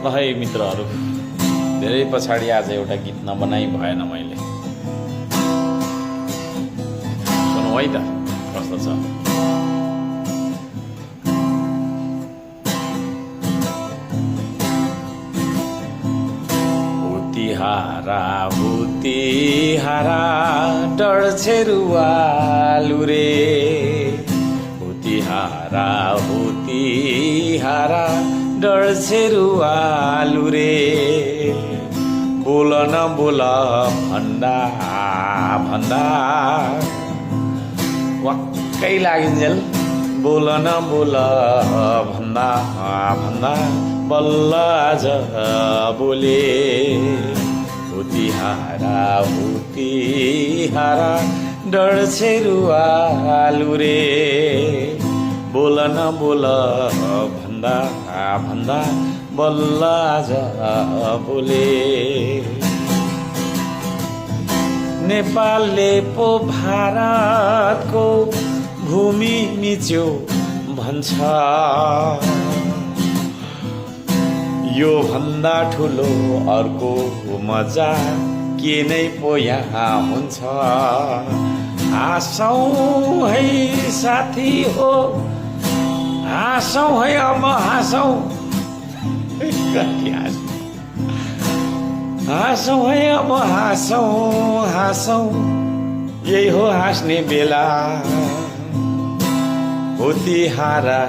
ल है मित्रहरू, धेरै पछाडि आज एउटा गीत नबनाइ भएन मैले। सुनौ है त कस्तो छ। हुतिहारा डढ्छेरुवालु रे, हुतिहारा डढ्छेरुवालु रे, बोल न बोल भन्दा भन्दा वाक्कै लागिन्जेल, बोल न बोल भन्दा भन्दा बल्ल आज बोले। हुतिहारा डढ्छेरुवालु रे, बोल न बोल भन्दा भन्दा बल्ल आज बोले। नेपालले पो भारतको भूमि मिच्यो भन्छ, यो भन्दा ठुलो अर्को मजा के नै पो यहाँ हुन्छ। हाँसौँ है साथी हो, हाँसौँ है अब हाँसौँ, हाँसौँ है अब हाँसौँ हाँसौँ, यही हो हाँस्ने बेला। हुतिहारा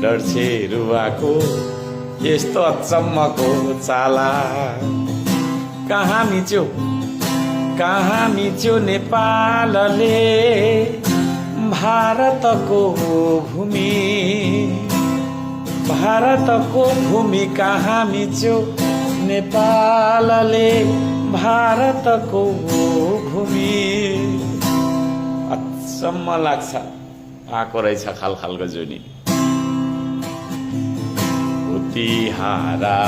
डढ्छेरुवाको यस्तो अचम्मको चाला, कहाँ मिच्यो नेपालले भारतको भूमि, भारतको भूमि कहाँ मिच्यो नेपालले भारतको भूमि। अचम्म लाग्छ, आएको रहेछ खालखालको जुनी। हुतिहारा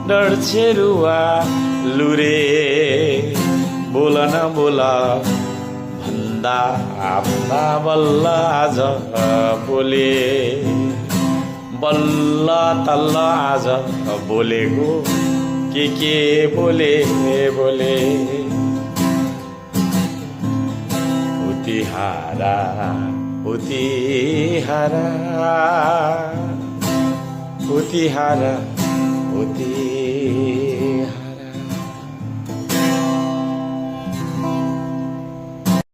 डढ्छेरुवालु रे, बोल न बोल भन्दा भन्दा बल्ल आज बोले। बल्ल तल्ल आज बोलेको के बोले बोले। हुतिहारा हुतिहारा हुतिहारा हुति